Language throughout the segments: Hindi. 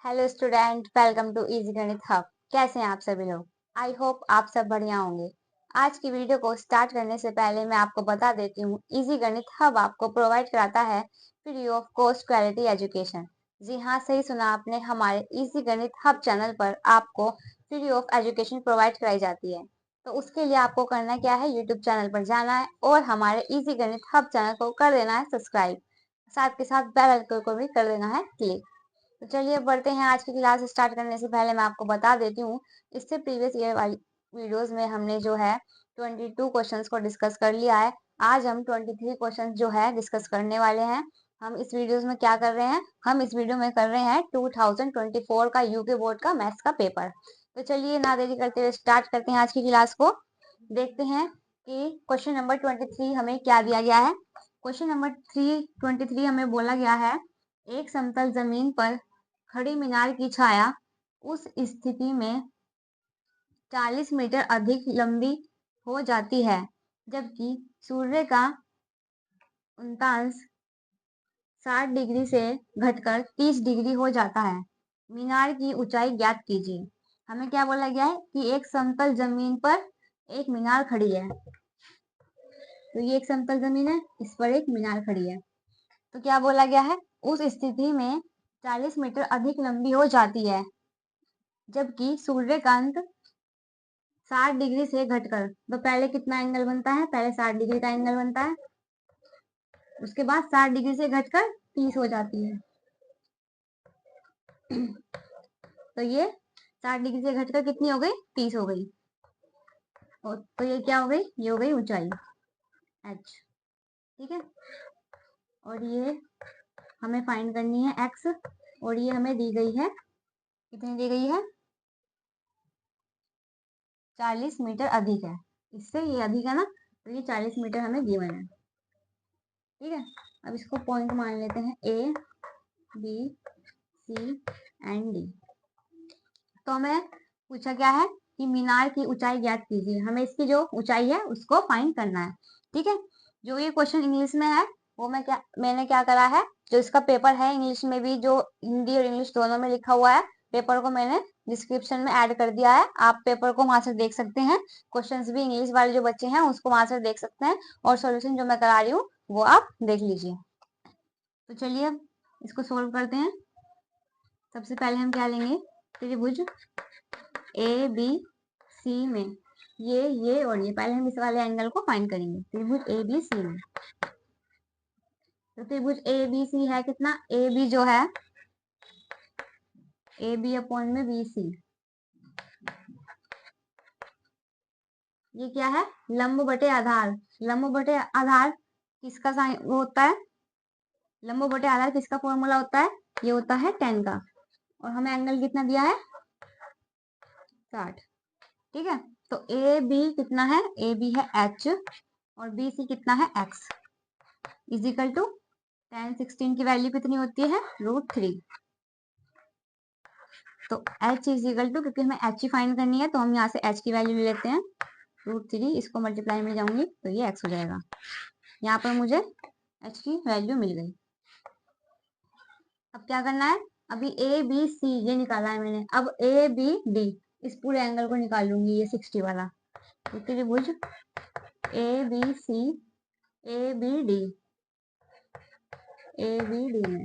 Hello student, welcome to easy Ganit hub. कैसे हैं आप सभी लोग? आई होप आप सब बढ़िया होंगे। आज की वीडियो को स्टार्ट करने से पहले मैं आपको बता देती हूँ, इजी गणित हब आपको प्रोवाइड कराता है free of cost quality education. जी हाँ, सही सुना आपने, हमारे इजी गणित हब चैनल पर आपको फ्री ऑफ एजुकेशन प्रोवाइड कराई जाती है। तो उसके लिए आपको करना क्या है, यूट्यूब चैनल पर जाना है और हमारे इजी गणित हब चैनल को कर देना है सब्सक्राइब। साथ के साथ बेल आइकन को भी कर देना है क्लिक। तो चलिए बढ़ते हैं। आज की क्लास स्टार्ट करने से पहले मैं आपको बता देती हूँ, इससे प्रीवियस ईयर वाली वीडियोस में हमने जो है 22 क्वेश्चंस को डिस्कस कर लिया है। आज हम 23 क्वेश्चंस जो है डिस्कस करने वाले हैं। हम इस वीडियोस में क्या कर रहे हैं, हम इस वीडियो में कर रहे हैं 2024 का यूके बोर्ड का मैथ्स का पेपर। तो चलिए ना देरी करते हुए स्टार्ट करते हैं आज की क्लास को। देखते हैं कि क्वेश्चन नंबर 23 हमें क्या दिया गया है। क्वेश्चन नंबर 23 हमें बोला गया है, एक समतल जमीन पर खड़ी मीनार की छाया उस स्थिति में 40 मीटर अधिक लंबी हो जाती है जबकि सूर्य का उल्टांश 60 डिग्री से घटकर 30 डिग्री हो जाता है। मीनार की ऊंचाई ज्ञात कीजिए। हमें क्या बोला गया है कि एक समतल जमीन पर एक मीनार खड़ी है। तो ये एक समतल जमीन है, इस पर एक मीनार खड़ी है। तो क्या बोला गया है, उस स्थिति में 40 मीटर अधिक लंबी हो जाती है जबकि सूर्यकांत 60 डिग्री से घटकर, तो पहले कितना एंगल बनता है, पहले 60 डिग्री का एंगल बनता है, उसके बाद 60 डिग्री से घटकर 30 हो जाती है। तो ये 60 डिग्री से घटकर कितनी हो गई, 30 हो गई। और तो ये क्या हो गई, ये हो गई ऊंचाई h। ठीक है, और ये हमें फाइंड करनी है x, और ये हमें दी गई है, कितनी दी गई है, 40 मीटर अधिक है। इससे ये अधिक है ना, तो ये 40 मीटर हमें गिवन है। ठीक है, अब इसको पॉइंट मान लेते हैं A, B, C and D। तो हमें पूछा क्या है कि मीनार की ऊंचाई ज्ञात कीजिए। हमें इसकी जो ऊंचाई है उसको फाइंड करना है। ठीक है, जो ये क्वेश्चन इंग्लिश में है वो मैंने क्या करा है, जो इसका पेपर है इंग्लिश में भी, जो हिंदी और इंग्लिश दोनों में लिखा हुआ है, पेपर को मैंने डिस्क्रिप्शन में ऐड कर दिया है। आप पेपर को वहां से देख सकते हैं। क्वेश्चंस भी इंग्लिश वाले जो बच्चे हैं उसको वहां से देख सकते हैं, और सॉल्यूशन जो मैं करा रही हूँ वो आप देख लीजिए। तो चलिए अब इसको सोल्व करते हैं। सबसे पहले हम क्या लेंगे, त्रिभुज ए बी सी में ये और ये, पहले हम इस वाले एंगल को फाइंड करेंगे। त्रिभुज ए बी सी में, तो त्रिभुज ए बी सी है कितना, ए बी जो है ए बी अपॉन में बी सी, ये क्या है, लंब बटे आधार। लंब बटे आधार किसका साइन वो होता है, लंब बटे आधार किसका फॉर्मूला होता है, ये होता है tan का। और हमें एंगल कितना दिया है, 60। ठीक है, तो ए बी कितना है, ए बी है h और बी सी कितना है x, इजिकल टू tan 16 की वैल्यू कितनी होती है, √3। तो h इजिकल टू, क्योंकि हमें h ही फाइंड करनी है तो हम यहाँ से h की वैल्यू ले लेते हैं √3, इसको मल्टीप्लाई में जाऊंगी तो ये x हो जाएगा। यहाँ पर मुझे h की वैल्यू मिल गई। अब क्या करना है, अभी ए बी सी ये निकाला है मैंने, अब ए बी डी इस पूरे एंगल को निकाल लूंगी, ये 60 वाला। तो त्रिभुज A B C, A B D, A B D में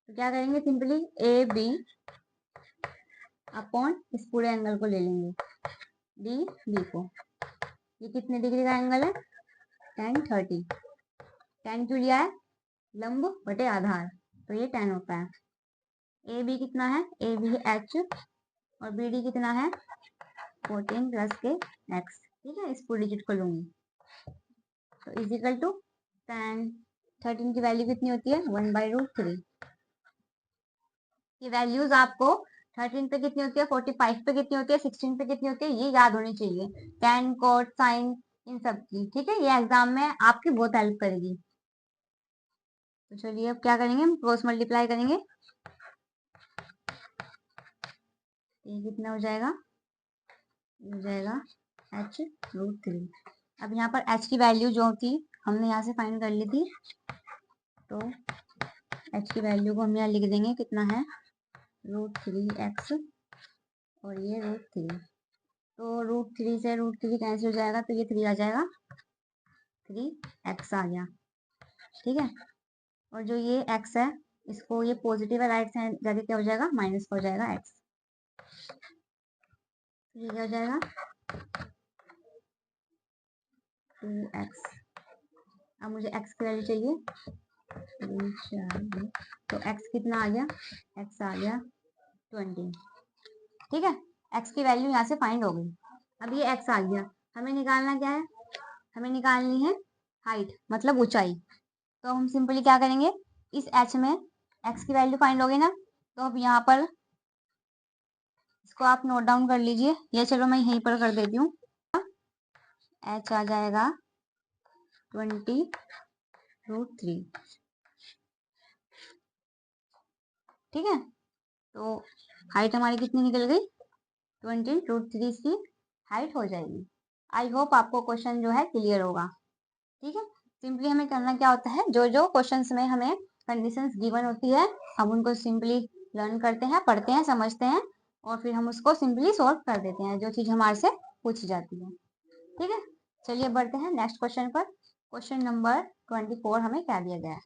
तो क्या करेंगे, सिंपली ए बी अपॉन इस पूरे एंगल को ले लेंगे, डी बी को। ये कितने डिग्री का एंगल है, tan 30। tan क्यों लिया है, लंब बटे आधार, तो ये tan होता है। ए बी कितना है, ए बी है h और बी डी कितना है 14 प्लस के x। ठीक है, इस पूरे डिजिट को लूंगी तो इजिकल टू tan 13 की वैल्यू कितनी होती है, 1/√3। ये वैल्यूज आपको 13 पे कितनी होती है, 45 पे कितनी होती है, 16 पे कितनी होती है, ये याद होनी चाहिए, tan cot sin इन सब की। ठीक है, ये एग्जाम में आपकी बहुत हेल्प करेगी। तो चलिए अब क्या करेंगे, हम क्रॉस मल्टीप्लाई करेंगे। ये कितना हो जाएगा, हो जाएगा h√3। अब यहाँ पर h की वैल्यू जो थी हमने यहाँ से फाइंड कर ली थी, तो h की वैल्यू को हम यहाँ लिख देंगे, कितना है √3x और ये √3। तो √3 से √3 कैंसिल हो जाएगा, तो ये 3 आ जाएगा, 3x आ गया। ठीक है, और जो ये x है इसको ये पॉजिटिव है, राइट साइड जाके क्या हो जाएगा, माइनस हो जाएगा x। ये क्या हो जाएगा 2x। अब मुझे x की वैल्यू चाहिए, तो x कितना आ गया, x आ गया 20। ठीक है, x की वैल्यू यहाँ से फाइंड हो गई। अब ये x आ गया, हमें निकालना क्या है, हमें निकालनी है हाइट मतलब ऊंचाई। तो हम सिंपली क्या करेंगे, इस h में x की वैल्यू फाइंड हो गई ना, तो अब यहाँ पर इसको आप नोट डाउन कर लीजिए, या चलो मैं यहीं पर कर देती हूँ। h आ जाएगा 20√3। ठीक है, तो हाइट हमारी कितनी निकल गई, 20√3 की हाइट हो जाएगी। आई होप आपको क्वेश्चन जो है क्लियर होगा। ठीक है, सिंपली हमें करना क्या होता है, जो जो क्वेश्चंस में हमें कंडीशंस गिवन होती है हम उनको सिंपली लर्न करते हैं, पढ़ते हैं, समझते हैं और फिर हम उसको सिंपली सॉल्व कर देते हैं, जो चीज हमारे से पूछी जाती है। ठीक है, चलिए बढ़ते हैं नेक्स्ट क्वेश्चन पर। क्वेश्चन नंबर 24 हमें क्या दिया गया है।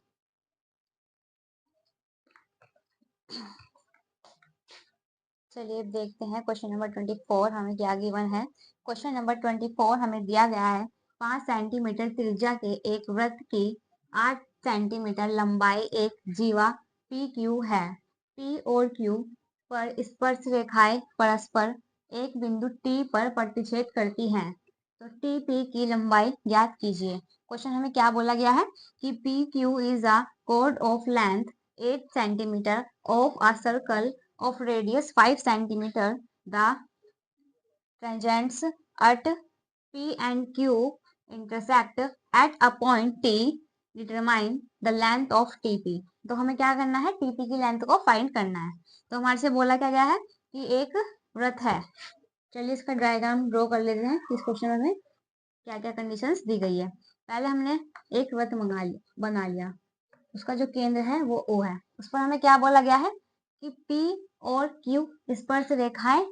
चलिए अब देखते हैं क्वेश्चन नंबर 24 हमें क्या गिवन है। क्वेश्चन नंबर 24 हमें दिया गया है 5 सेंटीमीटर त्रिज्या के एक वृत्त की 8 सेंटीमीटर लंबाई एक जीवा पी क्यू है। पी और क्यू पर स्पर्श रेखाएं परस्पर एक बिंदु टी पर प्रतिच्छेद करती हैं। तो टी पी की लंबाई ज्ञात कीजिए। क्वेश्चन हमें क्या बोला गया है कि P Q is a chord of length 8 centimeter of a circle of radius 5 centimeter. The tangents at P and Q intersect at a point T. Determine the length of TP. तो हमें क्या करना है, TP की लेंथ को फाइंड करना है। तो हमारे से बोला क्या गया है कि एक वृत्त है। चलिए इसका डायग्राम ड्रॉ कर लेते हैं। इस क्वेश्चन में क्या क्या कंडीशंस दी गई है। पहले हमने एक वृत्त बना लिया, उसका जो केंद्र है वो O है। उस पर हमें क्या बोला गया है कि P और Q स्पर्श रेखाएं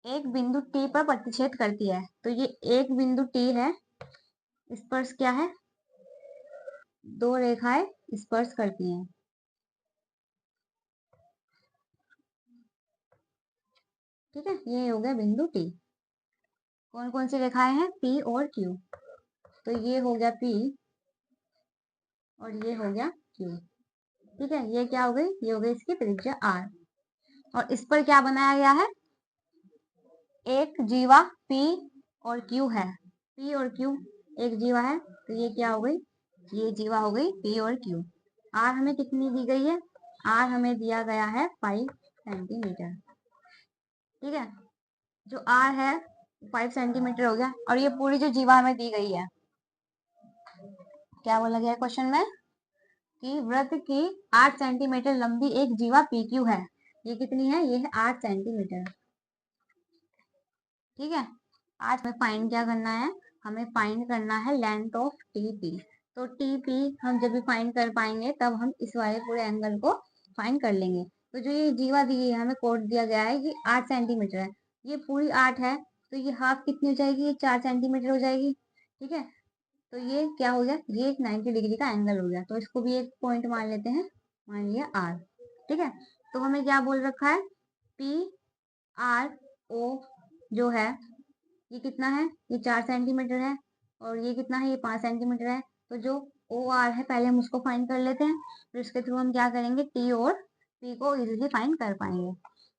एक बिंदु T पर प्रतिच्छेद करती है। तो ये एक बिंदु T है, स्पर्श क्या है, दो रेखाएं स्पर्श करती हैं। ठीक है, ये हो गया बिंदु T। कौन कौन सी रेखाएं हैं, P और Q। तो ये हो गया P और ये हो गया Q। ठीक है, ये क्या हो गई, ये हो गई इसकी त्रिज्या R। और इस पर क्या बनाया गया है, एक जीवा P और Q है। P और Q एक जीवा है, तो ये क्या हो गई, ये जीवा हो गई P और Q। R हमें कितनी दी गई है, R हमें दिया गया है 5 सेंटीमीटर। ठीक है, जो R है 5 सेंटीमीटर हो गया। और ये पूरी जो जीवा हमें दी गई है, क्या बोला गया क्वेश्चन में कि वृत्त की 8 सेंटीमीटर लंबी एक जीवा PQ है। ये कितनी है, ये है 8 सेंटीमीटर। ठीक है, आज हमें फाइंड क्या करना है, हमें फाइंड करना है लेंथ ऑफ टीपी। तो टीपी हम जब भी फाइंड कर पाएंगे तब हम इस वाले पूरे एंगल को फाइंड कर लेंगे। तो जो ये जीवा दी है, हमें कोड दिया गया है कि 8 सेंटीमीटर है, ये पूरी 8 है, तो ये हाफ कितनी हो जाएगी, ये 4 सेंटीमीटर हो जाएगी। ठीक है, तो ये क्या हो गया, ये एक 90 डिग्री का एंगल हो गया। तो इसको भी एक पॉइंट मान लेते हैं, मान लिया R। ठीक है, तो हमें क्या बोल रखा है, पी आर ओ जो है ये कितना है, ये 4 सेंटीमीटर है और ये कितना है, ये 5 सेंटीमीटर है। तो जो ओ आर है पहले हम उसको फाइंड कर लेते हैं, फिर इसके थ्रू हम क्या करेंगे, टी और पी को इजीली फाइंड कर पाएंगे।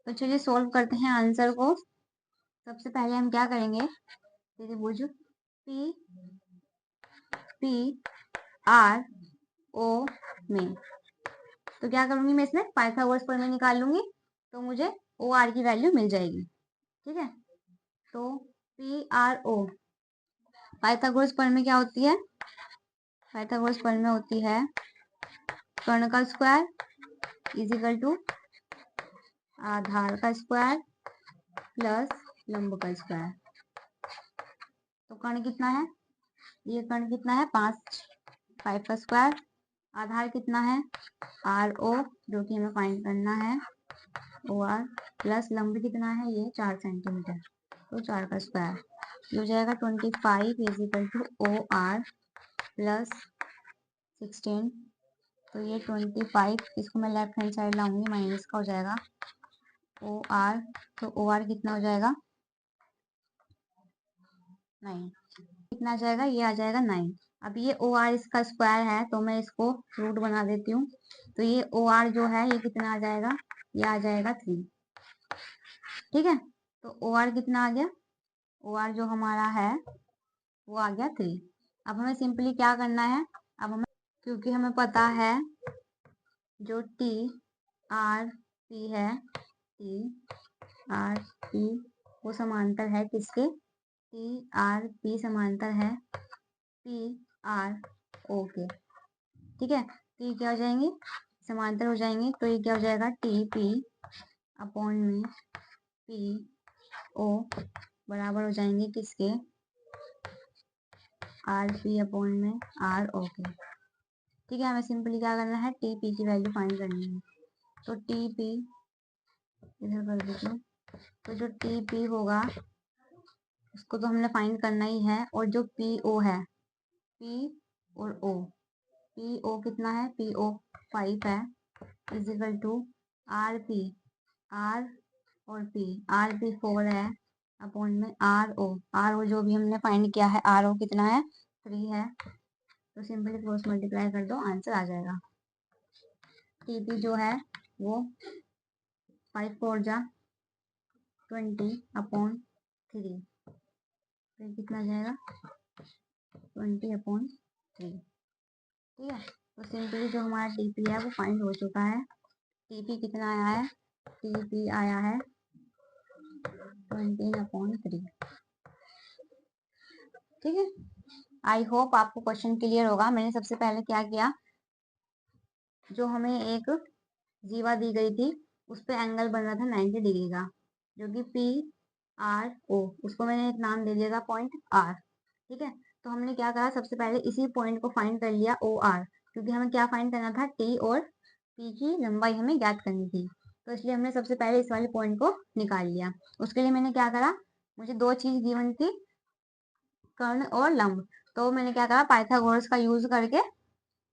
तो चलिए सोल्व करते हैं आंसर को। सबसे पहले हम क्या करेंगे, बुझ पी पी आर ओ में, तो क्या करूंगी मैं, इसमें पाइथागोरस प्रमेय निकाल लूंगी, तो मुझे ओ आर की वैल्यू मिल जाएगी। ठीक है, तो पी आर ओ, पाइथागोरस प्रमेय क्या होती है, पाइथागोरस प्रमेय होती है कर्ण का स्क्वायर इज इक्वल टू आधार का स्क्वायर प्लस लंब का स्क्वायर। तो कर्ण कितना है, ये कर्ण कितना है 5 का स्क्वायर आधार कितना है RO, जो कि हमें फाइंड करना है OR, प्लस लंब कितना है ये 4 सेंटीमीटर, तो 4 का स्क्वायर, ये हो जाएगा 25 is equal to OR plus 16, तो ये 25, इसको मैं लेफ्ट हैंड साइड लाऊंगी, माइनस का हो जाएगा OR, तो OR कितना हो जाएगा 9, कितना आ जाएगा, ये आ जाएगा 9। अब ये OR इसका स्क्वायर है तो मैं इसको रूट बना देती हूँ, तो ये OR जो है ये कितना आ जाएगा, ये आ जाएगा 3। ठीक है, तो OR कितना आ गया, OR जो हमारा है वो आ गया 3। अब हमें सिंपली क्या करना है, अब हमें, क्योंकि हमें पता है जो TRP है, TRP वो समांतर है किसके, TRP समांतर है PRO के। ठीक है, तो ये क्या हो जाएंगे, समांतर हो जाएंगे, तो ये क्या हो जाएगा TP अपॉन में PO बराबर हो जाएंगे किसके, RP अपॉन में RO के। ठीक है, हमें सिंपली क्या करना है, TP की वैल्यू फाइंड करनी है, तो TP इधर कर दीजिए, तो जो TP होगा उसको तो हमने फाइंड करना ही है, और जो PO है, P और O, PO कितना है, PO 5 है, इजिकल टू RP, R और P, RP 4 है अपॉन में RO जो भी हमने फाइंड किया है, RO कितना है 3 है, तो सिंपली क्रॉस मल्टीप्लाई कर दो, आंसर आ जाएगा। TP जो है वो 5 4 जा 20 अपॉन 3, फिर कितना जाएगा 20 अपॉन 3। ठीक है, तो सिंपली जो हमारा TP है वो फाइंड हो चुका है। TP कितना आया है, TP आया है 20 अपॉन 3। ठीक है, आई होप आपको क्वेश्चन क्लियर होगा। मैंने सबसे पहले क्या किया, जो हमें एक जीवा दी गई थी उस पर एंगल बन रहा था 90 डिग्री का, जो कि PRO, उसको मैंने एक नाम दे दिया था पॉइंट R। ठीक है, तो हमने क्या करा, सबसे पहले इसी पॉइंट को फाइंड कर लिया OR, क्योंकि हमें क्या फाइंड करना था, T और P की लंबाई हमें ज्ञात करनी थी, तो इसलिए हमने सबसे पहले इस वाले पॉइंट को निकाल लिया। उसके लिए मैंने क्या करा, मुझे दो चीज गिवन थी, कर्ण और लंब, तो मैंने क्या करा, पाइथागोरस का यूज करके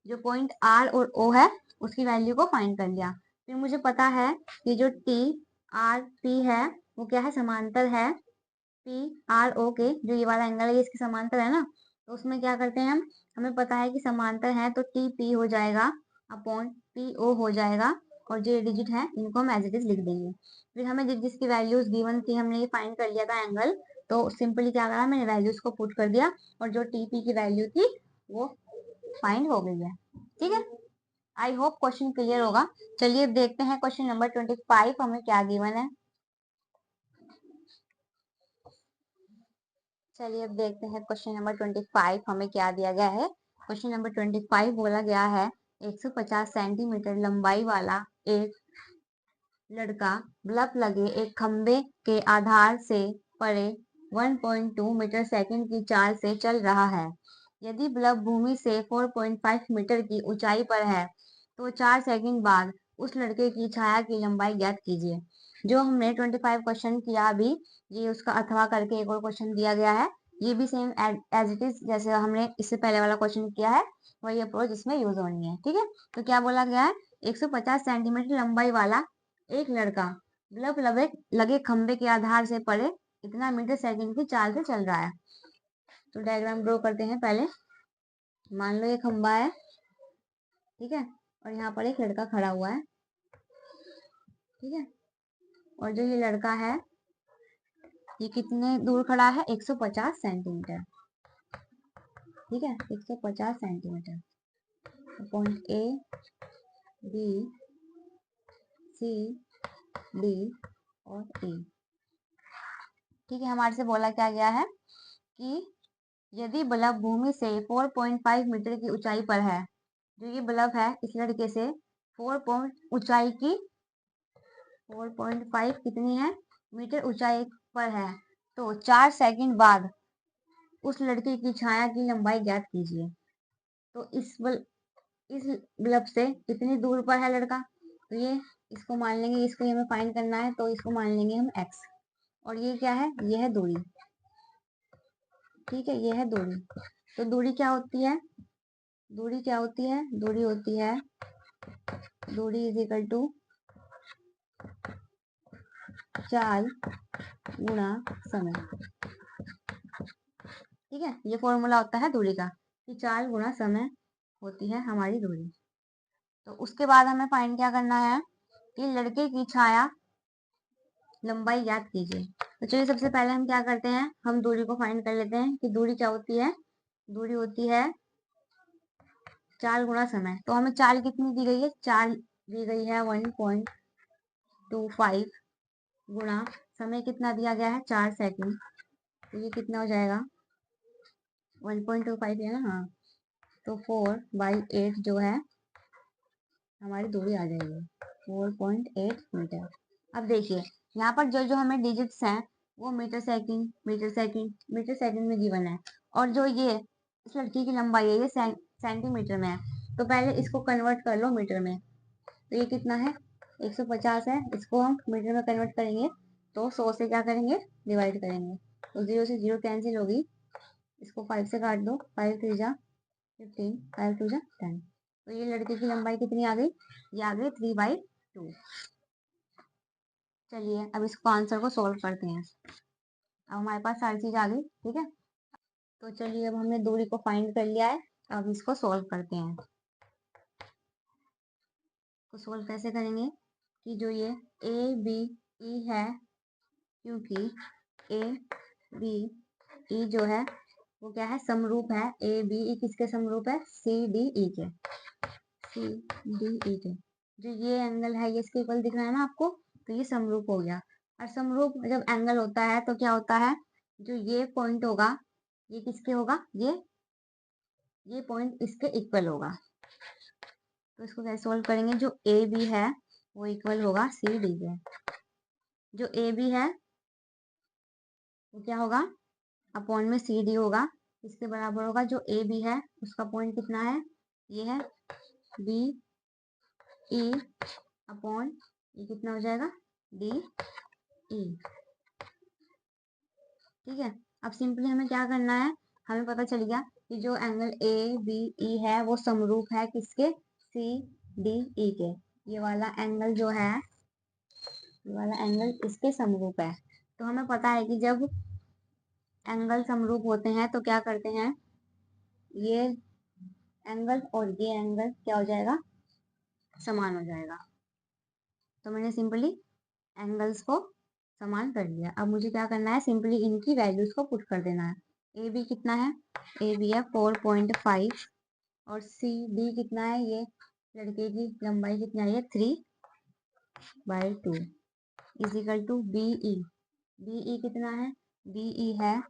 जो पॉइंट R और O है उसकी वैल्यू को फाइंड कर लिया। फिर मुझे पता है कि जो TRP है वो क्या है, समांतर है PRO के, जो ये वाला एंगल है इसके समांतर है ना, तो उसमें क्या करते हैं हम, हमें पता है कि समांतर है तो TP हो जाएगा अपॉन PO हो जाएगा, और जो डिजिट है इनको हम एज इट इज लिख देंगे। फिर हमें जिसकी वैल्यूज गिवन थी हमने ये फाइंड कर लिया था एंगल, तो सिंपली क्या करा, मैंने वैल्यूज को पुट कर दिया और जो TP की वैल्यू थी वो फाइंड हो गई है। ठीक है, आई होप क्वेश्चन क्लियर होगा। चलिए अब देखते हैं क्वेश्चन नंबर 25 हमें क्या गिवन है। चलिए अब देखते हैं क्वेश्चन नंबर 25 हमें क्या दिया गया है। क्वेश्चन नंबर 25 बोला गया है 150 सेंटीमीटर लंबाई वाला एक लड़का बल्ब लगे एक खंबे के आधार से परे 1.2 मीटर सेकंड की चाल से चल रहा है। यदि बल्ब भूमि से 4.5 मीटर की ऊंचाई पर है तो 4 सेकंड बाद उस लड़के की छाया की लंबाई ज्ञात कीजिए। जो हमने 25 क्वेश्चन किया अभी, ये उसका अथवा करके एक और क्वेश्चन दिया गया है। ये भी सेम एज इट इज जैसे हमने इससे पहले वाला क्वेश्चन किया है वही अप्रोच इसमें यूज होनी है। ठीक है, तो क्या बोला गया है, 150 सेंटीमीटर लंबाई वाला एक लड़का बल्ब लगे खंबे के आधार से परे इतना मीटर सेकंड की चाल से चल रहा है। तो डायग्राम ड्रॉ करते हैं पहले। मान लो ये खंबा है, ठीक है, और यहाँ पर एक लड़का खड़ा हुआ है। ठीक है, और जो ये लड़का है ये कितने दूर खड़ा है, 150 सेंटीमीटर। ठीक है, 150 centimetre. Point A B C D और E। ठीक है, हमारे से बोला क्या गया है कि यदि बल्ब भूमि से 4.5 मीटर की ऊंचाई पर है, जो ये बल्ब है इस लड़के से 4 ऊंचाई की 4.5 कितनी है मीटर ऊंचाई पर है, तो 4 सेकंड बाद उस लड़के की छाया की लंबाई ज्ञात कीजिए। तो इस बल्ब से कितनी दूर पर है लड़का, तो ये इसको मान लेंगे, इसको हमें फाइंड करना है तो इसको मान लेंगे हम x। और ये क्या है, ये है दूरी। ठीक है, ये है दूरी। तो दूरी क्या होती है, दूरी क्या होती है, दूरी होती है, दूरी इज इक्वल टू चाल गुणा समय। ठीक है, ये फॉर्मूला होता है दूरी का कि चाल गुणा समय होती है हमारी दूरी। तो उसके बाद हमें फाइंड क्या करना है कि लड़के की छाया लंबाई ज्ञात कीजिए। तो चलिए सबसे पहले हम क्या करते हैं, हम दूरी को फाइंड कर लेते हैं कि दूरी क्या होती है, दूरी होती है चाल गुणा समय। तो हमें चाल कितनी दी गई है, चाल दी गई है 1.25 गुणा समय कितना दिया गया है 4 सेकंड। तो ये कितना हो जाएगा 1.25 है ना, हाँ। तो 4/8 जो है हमारी दूरी आ जाएगी 4.8 मीटर। अब देखिए यहाँ पर जो जो हमें डिजिट्स हैं वो metre second metre second metre second में गिवन है, और जो ये इस लड़की की लंबाई है ये सेंटीमीटर में है। तो पहले इसको कन्वर्ट कर लो मीटर में। तो ये कितना है 150 है, इसको हम मीटर में कन्वर्ट करेंगे तो 100 से क्या करेंगे डिवाइड करेंगे। तो 0 से 0 कैंसिल होगी, इसको 5 से काट दो, 5 3 जा 15, 5 2 जा 10। तो ये लड़के की लंबाई कितनी आ गई, ये आ गई 3/2। चलिए अब इसको आंसर को सोल्व करते हैं। अब हमारे पास सारी चीज आ गई। ठीक है, तो चलिए अब हमने दूरी को फाइंड कर लिया है, अब इसको सोल्व करते हैं। तो सोल्व कैसे करेंगे कि जो ये ए बी ई है, क्योंकि ए बी ई जो है वो क्या है समरूप है, ए बी ई किसके समरूप है, सी डी ई के, सी डी ई के। जो ये एंगल है ये इसके इक्वल दिख रहा है ना आपको, तो ये समरूप हो गया। और समरूप जब एंगल होता है तो क्या होता है, जो ये पॉइंट होगा ये किसके होगा, ये पॉइंट इसके इक्वल होगा। तो इसको कैसे सोल्व करेंगे, जो ए बी है वो इक्वल होगा सी डी के। जो ए बी है वो क्या होगा अपॉन में सी डी होगा, इसके बराबर होगा। जो ए बी है उसका पॉइंट कितना है, ये है बी ई अपॉन ये कितना हो जाएगा डी ई। ठीक है, अब सिंपली हमें क्या करना है, हमें पता चल गया कि जो एंगल ए बी ई है वो समरूप है किसके, सी डी ई के। ये वाला एंगल जो है, ये वाला एंगल इसके समरूप है। तो हमें पता है कि जब एंगल समरूप होते हैं तो क्या करते हैं, ये एंगल और ये एंगल क्या हो जाएगा, समान हो जाएगा। तो मैंने सिंपली एंगल्स को समान कर लिया। अब मुझे क्या करना है, सिंपली इनकी वैल्यूज को पुट कर देना है। ए बी कितना है, ए बी है 4.5 और सी डी कितना है, ये लड़के की लंबाई कितना है, ये 3/2 is equal to B E. B E कितना है, बी ई है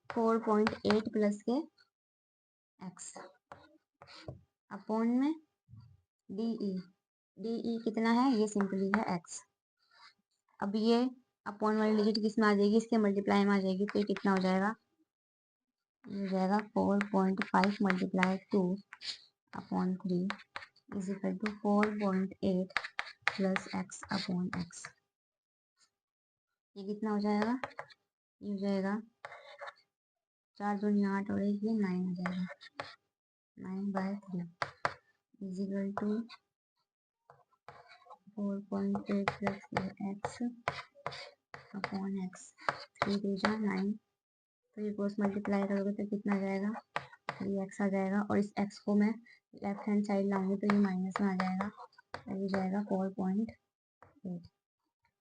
4.8 प्लस के एक्स अपॉन में डी ई। डी ई कितना है, ये सिंपली है एक्स। अब ये अपॉन वाली डिजिट किस में आ जाएगी, इसके मल्टीप्लाई में आ जाएगी। तो ये कितना हो जाएगा, ये हो जाएगा 4.5 multiply 2 upon 3 is equal to 4.8 plus x upon x. ये कितना हो जाएगा, ये हो जाएगा 4 दूनी 8 और एक ये 9 हो जाएगा, 9/3 is equal to 4.8 plus x upon x. 3 2 जा 9, तो ये क्रॉस मल्टीप्लाई करोगे तो कितना आ जाएगा, ये एक्स आ जाएगा। और इस एक्स को मैं लेफ्ट हैंड साइड लाऊंगी तो ये माइनस में आ जाएगा, तो ये जाएगा 4.8।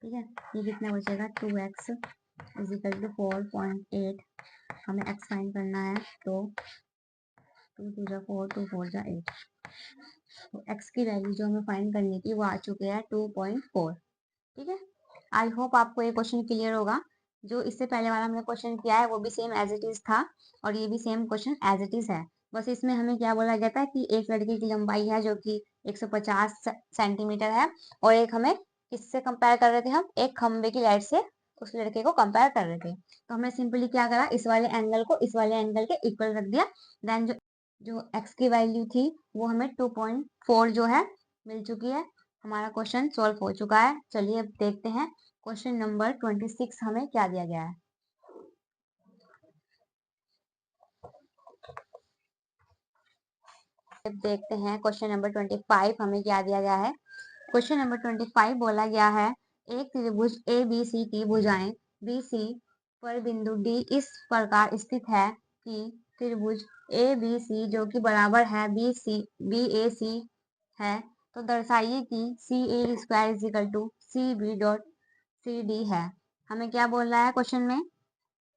ठीक है, ये कितना बचेगा 2x इज इक्वल टू 4.8। हमें x फाइंड करना है तो 2 2 जा 4 2 4 जा 8। तो x की वैल्यू जो हमें फाइंड करनी थी वो आ चुके हैं 2.4। ठीक है, आई होप आपको ये क्वेश्चन क्लियर होगा। जो इससे पहले वाला हमने क्वेश्चन किया है वो भी सेम एज इट इज था और ये भी same question as it is है। बस इसमें हमें क्या बोला गया था कि एक लड़के की लंबाई है जो कि 150 सेंटीमीटर है, और एक हमें किससे कंपेयर कर रहे थे, हम एक खंबे की लाइट से उस लड़के को कंपेयर कर रहे थे। तो हमने सिंपली क्या करा, इस वाले एंगल को इस वाले एंगल के इक्वल रख दिया। देन जो जो x की वैल्यू थी वो हमें 2.4 जो है मिल चुकी है। हमारा क्वेश्चन सॉल्व हो चुका है। चलिए अब देखते हैं क्वेश्चन नंबर 26 हमें क्या दिया गया है। अब देखते हैं क्वेश्चन नंबर 25 हमें क्या दिया गया है। क्वेश्चन नंबर 25 बोला गया है, एक त्रिभुज ए बी सी की भुजाएं बी सी पर बिंदु डी इस प्रकार स्थित है कि त्रिभुज ए बी सी जो कि बराबर है बी ए सी है, तो दर्शाइए कि C A square is equal to C B dot C D है। हमें क्या बोल रहा है क्वेश्चन में?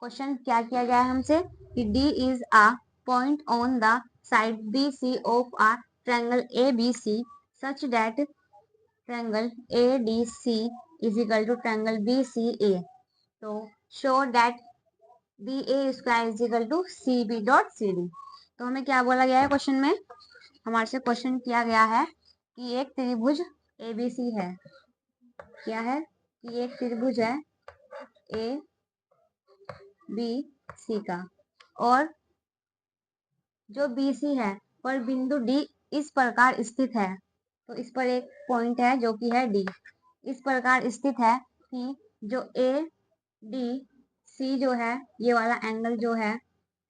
क्वेश्चन क्या किया गया है हमसे कि D is a point on the side BC of a triangle ABC such that triangle ADC is equal to triangle BCA. तो show that BA square is equal to CB dot CD। तो हमें क्या बोला गया है क्वेश्चन में? हमारे से क्वेश्चन किया गया है कि एक त्रिभुज ABC है। क्या है कि एक त्रिभुज है A बी सी का, और जो बी सी है पर बिंदु डी इस प्रकार स्थित है। तो इस पर एक पॉइंट है जो कि है डी, इस प्रकार स्थित है कि जो ए डी सी जो है, ये वाला एंगल जो है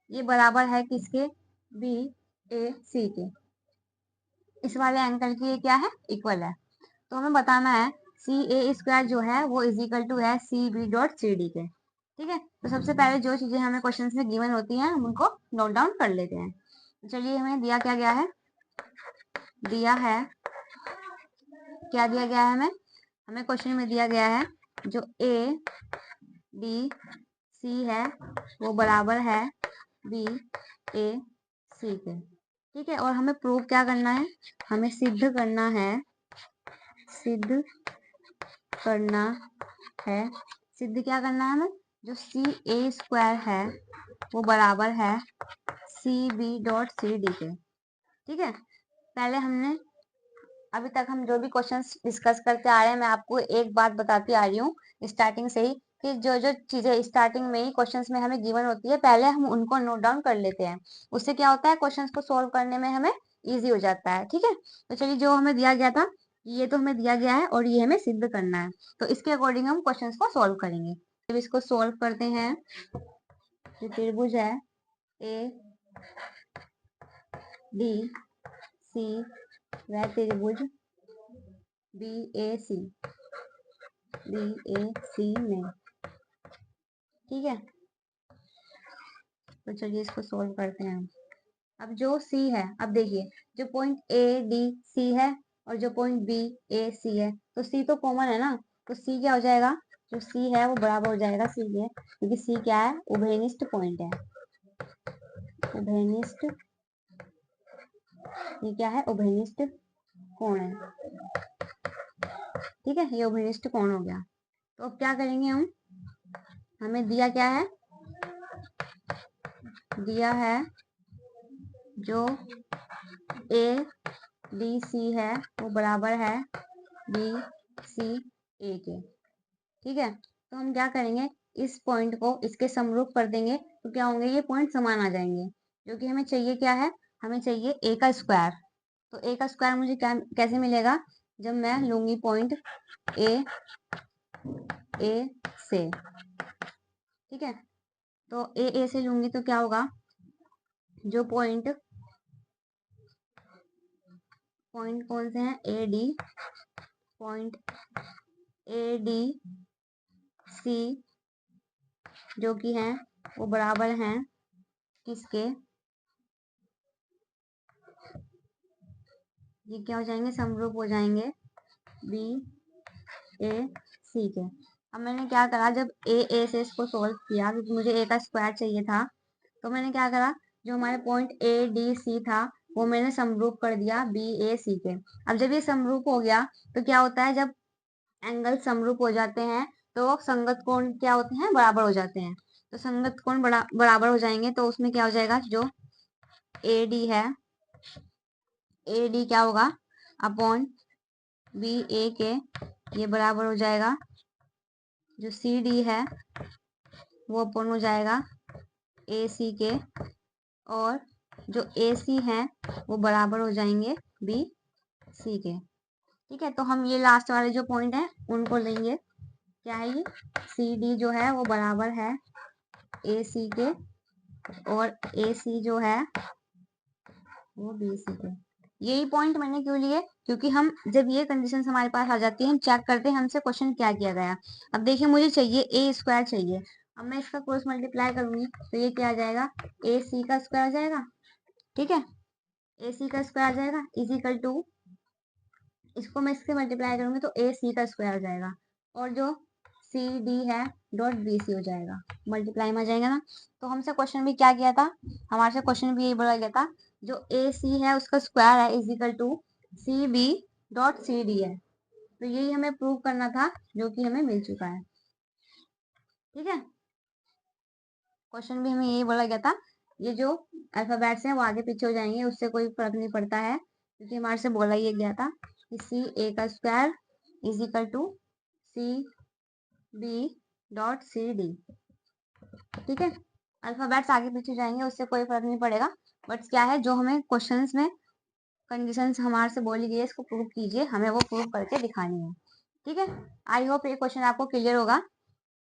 ये बराबर है किसके? बी ए सी के। इस वाले एंगल की ये क्या है? इक्वल है। तो हमें बताना है सी ए स्क्वायर जो है वो इज इक्वल टू है C B dot C D के। ठीक है, तो सबसे पहले जो चीजें हमें क्वेश्चन में गिवन होती हैं हम उनको नोट डाउन कर लेते हैं। तो चलिए, हमें दिया क्या गया है? दिया है, क्या दिया गया है हमें? हमें क्वेश्चन में दिया गया है जो ए डी सी है वो बराबर है बी ए सी के। ठीक है, और हमें प्रूव क्या करना है? हमें सिद्ध करना है, सिद्ध करना है, सिद्ध क्या करना है हमें? जो सी ए स्क्वायर है वो बराबर है C B dot C D के। ठीक है, पहले हमने अभी तक हम जो भी क्वेश्चंस डिस्कस करते आ रहे हैं, मैं आपको एक बात बताती आ रही हूँ स्टार्टिंग से ही कि जो जो चीजें स्टार्टिंग में ही क्वेश्चंस में हमें गिवन होती है पहले हम उनको नोट डाउन कर लेते हैं। उससे क्या होता है, क्वेश्चंस को सोल्व करने में हमें इजी हो जाता है। ठीक है, तो चलिए, जो हमें दिया गया था ये तो हमें दिया गया है और ये हमें सिद्ध करना है, तो इसके अकॉर्डिंग हम क्वेश्चंस को सोल्व करेंगे। जब इसको सोल्व करते हैं, जो त्रिभुज है ए डी सी वह त्रिभुज बी ए सी में। ठीक है, तो चलिए इसको सोल्व करते हैं हम। अब जो C है, अब देखिए जो पॉइंट ए डी सी है और जो पॉइंट बी ए सी है, तो C तो कॉमन है ना, तो C क्या हो जाएगा? जो C है वो बराबर हो जाएगा C के, क्योंकि C क्या है? उभयनिष्ठ पॉइंट है। उभयनिष्ठ, ये क्या है? उभयनिष्ठ कोण है। ठीक है, ये उभयनिष्ठ कोण हो गया। तो अब क्या करेंगे हम? हमें दिया क्या है? दिया है जो ए डी सी है वो बराबर है बी सी ए के। ठीक है, तो हम क्या करेंगे? इस पॉइंट को इसके समरूप कर देंगे, तो क्या होंगे? ये पॉइंट समान आ जाएंगे। जो कि हमें चाहिए क्या है? हमें चाहिए ए का स्क्वायर। तो ए का स्क्वायर मुझे क्या कैसे मिलेगा? जब मैं लूंगी पॉइंट ए से। ठीक है, तो ए से लूंगी तो क्या होगा? जो पॉइंट कौन से हैं? A D, point A D C जो कि हैं वो बराबर हैं किसके? ये क्या हो जाएंगे? समरूप हो जाएंगे बी ए सी के। अब मैंने क्या करा, जब ए से इसको सोल्व किया क्योंकि मुझे ए का स्क्वायर चाहिए था, तो मैंने क्या करा, जो हमारे पॉइंट ए डी सी था वो मैंने समरूप कर दिया बी ए सी के। अब जब ये समरूप हो गया तो क्या होता है? जब एंगल समरूप हो जाते हैं तो संगत कोण क्या होते हैं? बराबर हो जाते हैं। तो संगत कोण बराबर हो जाएंगे तो उसमें क्या हो जाएगा? जो ए डी है, ए डी क्या होगा? अपॉन बी ए के, ये बराबर हो जाएगा जो सी डी है वो अपन हो जाएगा ए सी के, और जो AC है वो बराबर हो जाएंगे BC के। ठीक है, तो हम ये लास्ट वाले जो पॉइंट है उनको लेंगे। क्या है ये? CD जो है वो बराबर है AC के और AC जो है वो BC के। यही पॉइंट मैंने क्यों लिए? क्योंकि हम जब ये कंडीशन हमारे पास आ जाती है हम चेक करते हैं हमसे क्वेश्चन क्या किया गया। अब देखिए मुझे चाहिए A² चाहिए। अब मैं इसका क्रॉस मल्टीप्लाई करूंगी तो ये क्या आ जाएगा? AC का स्क्वायर आ जाएगा। ठीक है, AC का स्क्वायर आ जाएगा इजिकल टू, इसको मैं इससे मल्टीप्लाई करूंगी तो AC का स्क्वायर आ जाएगा और जो CD है डॉट BC हो जाएगा, मल्टीप्लाई में आ जाएगा ना। तो हमसे क्वेश्चन भी क्या किया था? हमारे से क्वेश्चन भी यही बोला गया था जो AC है उसका स्क्वायर है is equal to CB dot CD है। तो यही हमें प्रूव करना था जो कि हमें मिल चुका है। ठीक है, क्वेश्चन भी हमें यही बोला गया था। ये जो अल्फाबेट्स हैं वो आगे पीछे हो जाएंगे, उससे कोई फर्क नहीं पड़ता है क्योंकि हमारे से बोला ये गया था कि CA का square is equal to CB dot CD। ठीक है, अल्फाबेट्स आगे पीछे जाएंगे उससे कोई फर्क नहीं पड़ेगा, बट क्या है जो हमें क्वेश्चंस में कंडीशंस हमारे से बोली गई है इसको प्रूव कीजिए, हमें वो प्रूव करके दिखानी है। ठीक है, आई होप ये क्वेश्चन आपको क्लियर होगा।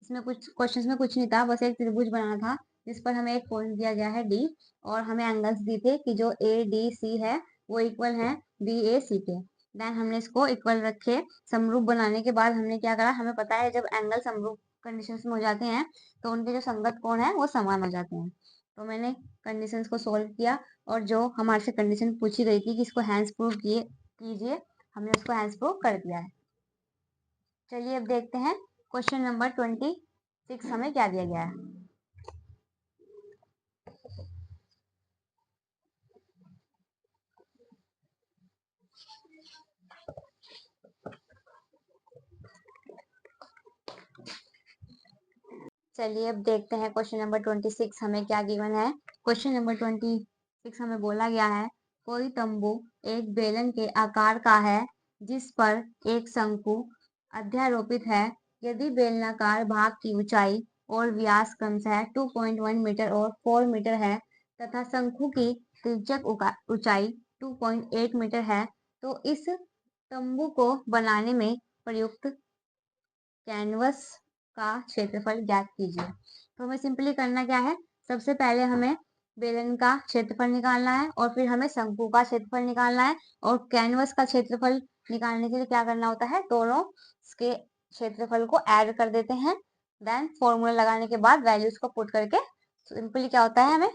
इसमें कुछ क्वेश्चंस में कुछ नहीं था, बस एक त्रिभुज बनाना था जिस पर हमें एक पॉइंट दिया गया है D और हमें एंगल्स दी थे कि जो ADC है वो इक्वल है BAC के। देन हमने इसको इक्वल रखे। समरूप बनाने के बाद हमने क्या करा? हमें पता है जब एंगल समरूप कंडीशंस में हो जाते हैं तो उनके जो संगत कोण है वो समान हो जाते हैं। तो मैंने कंडीशंस को सोल्व किया और जो हमारे से कंडीशन पूछी गई थी कि इसको हैंस प्रूव कीजिए, हमने उसको हैंस प्रूव कर दिया है। चलिए अब देखते हैं क्वेश्चन नंबर 26 हमें क्या दिया गया है। चलिए अब देखते हैं क्वेश्चन नंबर 26 हमें क्या गिवन है। क्वेश्चन नंबर 26 हमें बोला गया है कोई तंबू एक बेलन के आकार का है जिस पर एक शंकु अध्यारोपित है। यदि बेलनाकार भाग की ऊंचाई और व्यास क्रमशः 2.1 मीटर और 4 मीटर है तथा शंकु की तिर्यक ऊंचाई 2.8 मीटर है तो इस तंबू को बनाने में प्रयुक्त कैनवस का क्षेत्रफल ज्ञात कीजिए। तो हमें सिंपली करना क्या है? सबसे पहले हमें बेलन का क्षेत्रफल निकालना है और फिर हमें शंकु का क्षेत्रफल निकालना है और कैनवस का क्षेत्रफल निकालने के लिए क्या करना होता है? दोनों के क्षेत्रफल को ऐड कर देते हैं। देन फॉर्मूला लगाने के बाद वैल्यूज को पुट करके सिंपली क्या होता है? हमें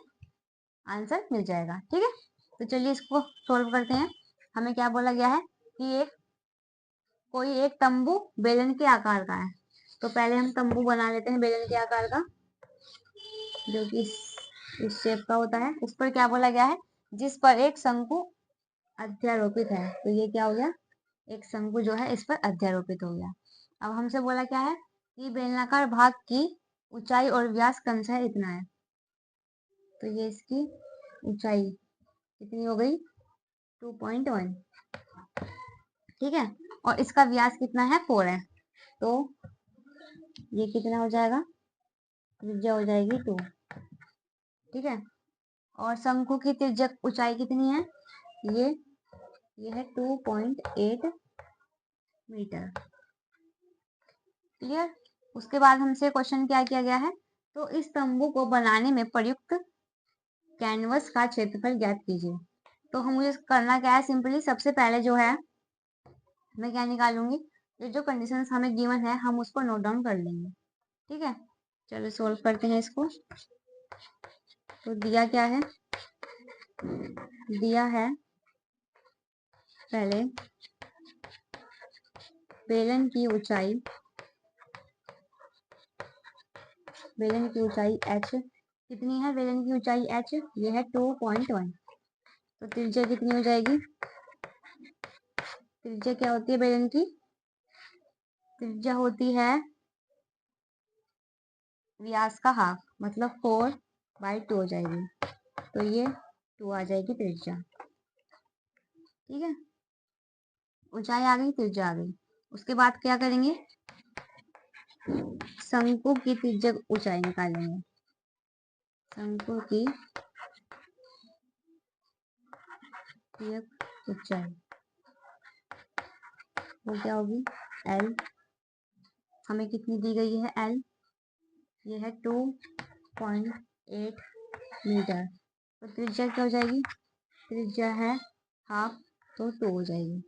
आंसर मिल जाएगा। ठीक है, तो चलिए इसको सोल्व करते हैं। हमें क्या बोला गया है कि कोई एक तंबू बेलन के आकार का है। तो पहले हम तंबू बना लेते हैं बेलन के आकार का जो कि इस शेप का होता है। उस पर क्या बोला गया है? जिस पर एक शंकु अध्यारोपित है। तो ये क्या हो गया? एक शंकु जो है इस पर अध्यारोपित हो गया। अब हमसे बोला क्या है कि बेलनाकार भाग की ऊंचाई और व्यास क्रमशः इतना है। तो ये इसकी ऊंचाई कितनी हो गई? 2.1। ठीक है, और इसका व्यास कितना है? 4 है। तो ये कितना हो जाएगा? त्रिज्या हो जाएगी 2। ठीक है, और शंकु की तिर्यक ऊंचाई कितनी है? ये है 2.8 मीटर। क्लियर? उसके बाद हमसे क्वेश्चन क्या किया गया है? तो इस तंबू को बनाने में प्रयुक्त कैनवस का क्षेत्रफल ज्ञात कीजिए। तो हम मुझे करना क्या है? सिंपली सबसे पहले जो है मैं क्या निकालूंगी? ये जो कंडीशंस हमें गिवन है हम उसको नोट डाउन कर लेंगे। ठीक है, चलो सोल्व करते हैं इसको। तो दिया क्या है? दिया है पहले बेलन की ऊंचाई h कितनी है? बेलन की ऊंचाई h ये है 2.1। तो त्रिज्या कितनी हो जाएगी? त्रिज्या क्या होती है बेलन की? त्रिज्या होती है व्यास का हाफ, मतलब 4/2 हो जाएगी। तो ये 2 आ जाएगी त्रिज्या। ठीक है, ऊंचाई आ गई, त्रिज्या आ गई। उसके बाद क्या करेंगे? शंकु की तिर्यक ऊंचाई निकालेंगे। शंकु की एक ऊंचाई वो क्या होगी L। हमें कितनी दी गई है L, ये है 2.8 मीटर। तो त्रिज्या क्या हो जाएगी, त्रिज्या है हाफ, तो 2 हो जाएगी।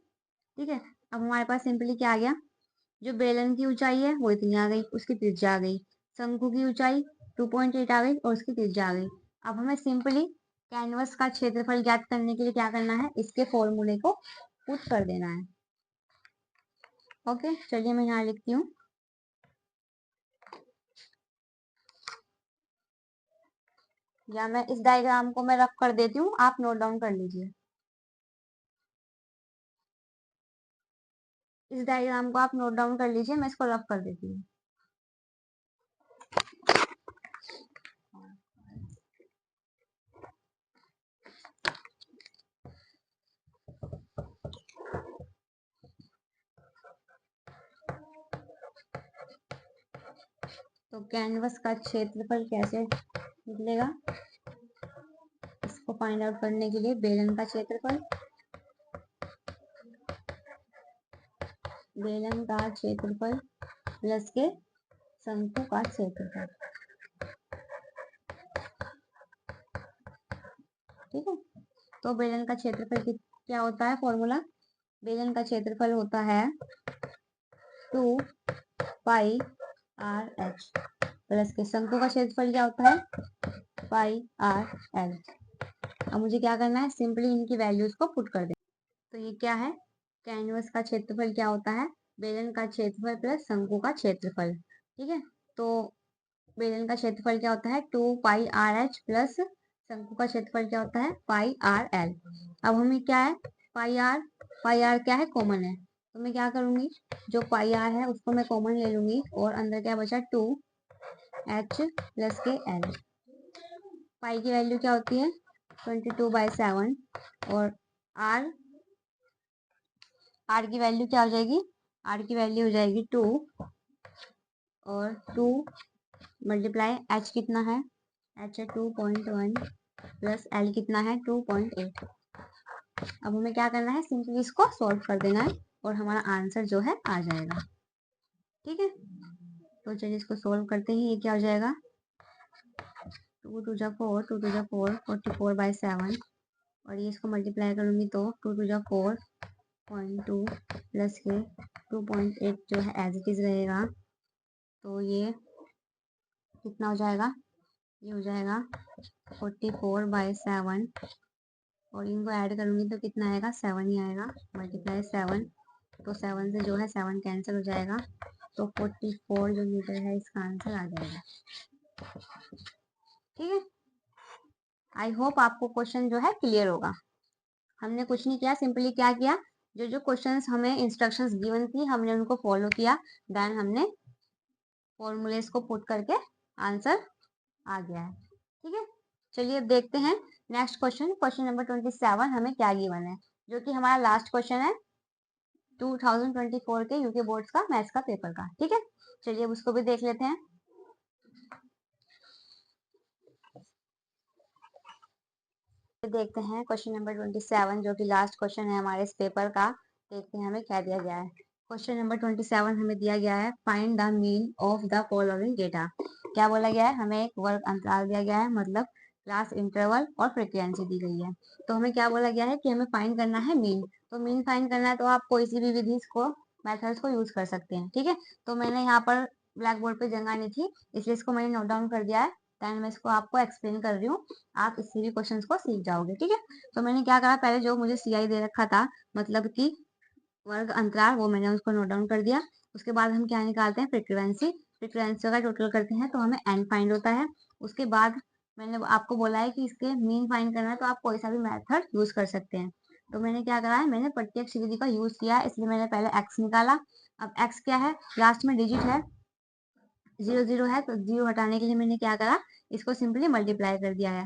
ठीक है, अब हमारे पास सिंपली क्या आ गया, जो बेलन की ऊंचाई है वो इतनी आ गई, उसकी त्रिज्या आ गई। शंकु की ऊंचाई 2.8 आ गई और उसकी त्रिज्या आ गई। अब हमें सिंपली कैनवस का क्षेत्रफल ज्ञात करने के लिए क्या करना है, इसके फॉर्मूले को पुट कर देना है। ओके, चलिए मैं यहाँ लिखती हूँ। या मैं इस डायग्राम को मैं रफ कर देती हूँ, आप नोट डाउन कर लीजिए। इस डायग्राम को आप नोट डाउन कर लीजिए, मैं इसको रफ कर देती हूँ। तो कैनवस का क्षेत्रफल कैसे निकलेगा, इसको फाइंड आउट करने के लिए बेलन का क्षेत्रफल, बेलन का क्षेत्रफल प्लस के शंकु का क्षेत्रफल। ठीक है, तो बेलन का क्षेत्रफल क्या होता है फॉर्मूला, बेलन का क्षेत्रफल होता है 2 पाई आर एच प्लस के शंकु का क्षेत्रफल क्या होता है पाई आर एल। अब मुझे क्या करना है, सिंपली इनकी वैल्यूज को पुट कर दे। तो ये क्या है, कैनवस का क्षेत्रफल क्या होता है, बेलन का क्षेत्रफल प्लस शंकु का क्षेत्रफल। ठीक है, तो बेलन का क्षेत्रफल क्या होता है 2 पाई आर एच प्लस शंकु का क्षेत्रफल क्या होता है पाई आर एल। अब हमें क्या है पाई आर क्या है कॉमन है, तो मैं क्या करूंगी, जो पाई आर है उसको मैं कॉमन ले लूंगी और अंदर क्या बचा 2 एच प्लस के एल। पाई की वैल्यू क्या होती है 22/7 और आर की वैल्यू क्या हो जाएगी, आर की वैल्यू हो जाएगी 2 और 2 मल्टीप्लाई एच कितना है, एच है 2.1 प्लस एल कितना है 2.8। अब हमें क्या करना है, सिंपली इसको सॉल्व कर देना है और हमारा आंसर जो है आ जाएगा। ठीक है, तो चलिए इसको सॉल्व करते हैं। ये क्या हो जाएगा 2 2 जा 4, 2 2 जा 4, 44/7 और ये इसको मल्टीप्लाई करूंगी तो 2 2 जा 4.2 प्लस के 2.8 जो है एज इट इज रहेगा। तो ये कितना हो जाएगा, ये हो जाएगा 44/7 और इनको ऐड करूंगी तो कितना आएगा 7 ही आएगा, मल्टीप्लाई 7, तो 7 से जो है 7 कैंसिल हो जाएगा, तो 44 जो मीटर है इसका आंसर आ जाएगा। ठीक है, आई होप आपको क्वेश्चन जो है क्लियर होगा। हमने कुछ नहीं किया, सिंपली क्या किया, जो जो क्वेश्चंस हमें इंस्ट्रक्शंस गिवन थी हमने उनको फॉलो किया, देन हमने फॉर्मूलेस को पुट करके आंसर आ गया है। ठीक है, चलिए अब देखते हैं नेक्स्ट क्वेश्चन, क्वेश्चन नंबर 27 हमें क्या गिवन है, जो कि हमारा लास्ट क्वेश्चन है 2024 के यूके बोर्ड्स का मैथ्स का पेपर का। ठीक है, चलिए अब उसको भी देख लेते हैं। देखते हैं क्वेश्चन नंबर 27 जो कि लास्ट क्वेश्चन है हमारे इस पेपर का। देखते हैं हमें क्या दिया गया है। क्वेश्चन नंबर 27 हमें दिया गया है find the mean of the following data. क्या बोला गया है, हमें एक वर्ग अंतराल दिया गया है, मतलब क्लास इंटरवल और फ्रीक्वेंसी दी गई है। तो हमें क्या बोला गया है कि हमें फाइंड करना है मीन। तो मीन फाइंड करना है तो आप कोई सी भी विधि को मेथड्स को यूज कर सकते हैं। ठीक है, तो मैंने यहाँ पर ब्लैक बोर्ड पे जगह नहीं थी इसलिए इसको मैंने नोट डाउन कर दिया है, देन मैं इसको आपको एक्सप्लेन कर रही हूँ, आप इससे भी क्वेश्चंस को सीख जाओगे। ठीक है, तो मैंने क्या करा, पहले जो मुझे सीआई दे रखा था मतलब कि वर्ग अंतराल, वो मैंने उसको नोट डाउन कर दिया। उसके बाद हम क्या निकालते हैं फ्रीक्वेंसी, फ्रीक्वेंसी का टोटल करते हैं तो हमें एन फाइंड होता है। उसके बाद मैंने आपको बोला है कि इसके मीन फाइंड करना है तो आप कोई सा भी मेथड यूज कर सकते हैं। तो मैंने क्या करा है, मैंने प्रत्यक्ष विधि का यूज किया है, इसलिए मैंने पहले एक्स निकाला। अब एक्स क्या है, लास्ट में डिजिट है 0 0 है, तो 0 हटाने के लिए मैंने क्या करा, इसको सिंपली मल्टीप्लाई कर दिया है।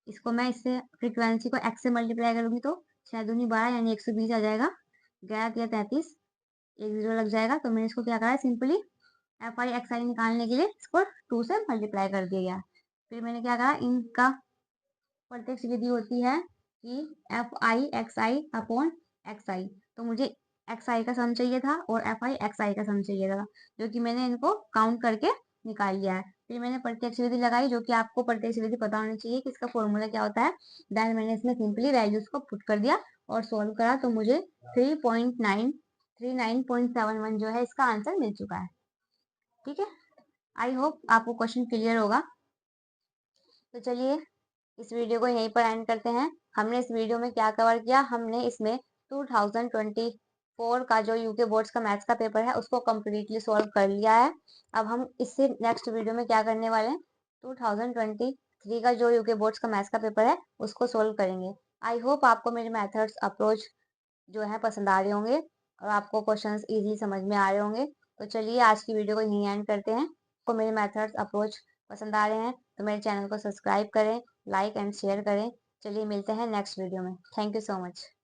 इसको मैं इससे फ्रीक्वेंसी को एक्स से मल्टीप्लाई करूंगी तो 6 दूनी 12 यानी 120 आ जाएगा, 11 या 33, एक 0 लग जाएगा। तो मैंने इसको क्या करा सिंपली एफ आई एक्स आई निकालने के लिए इसको 2 से मल्टीप्लाई कर दिया। फिर मैंने क्या करा, इनका प्रत्यक्ष विधि होती है कि F I X I upon X I, तो मुझे एक्स आई का सम चाहिए था और एफ आई एक्स आई का सम चाहिए था, जो कि मैंने इनको काउंट करके निकाल लिया है। फिर मैंने प्रत्यक्ष विधि लगाई, जो कि आपको प्रत्यक्ष विधि पता होनी चाहिए कि इसका फॉर्मूला क्या होता है। देन मैंने इसमें सिंपली वैल्यूज को पुट कर दिया और सॉल्व करा, तो मुझे 3.939.71 जो है इसका आंसर मिल चुका है। ठीक है, आई होप आपको क्वेश्चन क्लियर होगा। तो चलिए इस वीडियो को यहीं पर एंड करते हैं। हमने इस वीडियो में क्या कवर किया, हमने इसमें 2024 का जो यूके बोर्ड्स का मैथ्स का पेपर है उसको कम्प्लीटली सॉल्व कर लिया है। अब हम इससे नेक्स्ट वीडियो में क्या करने वाले हैं, 2023 का जो यूके बोर्ड्स का मैथ्स का पेपर है उसको सॉल्व करेंगे। आई होप आपको मेरे मेथड्स अप्रोच जो है पसंद आ रहे होंगे और आपको क्वेश्चंस इजीली समझ में आ रहे होंगे। तो चलिए आज की वीडियो को यहीं एंड करते हैं। आपको मेरे मेथड्स अप्रोच पसंद आ रहे हैं तो मेरे चैनल को सब्सक्राइब करें, लाइक एंड शेयर करें। चलिए मिलते हैं नेक्स्ट वीडियो में। Thank you so much.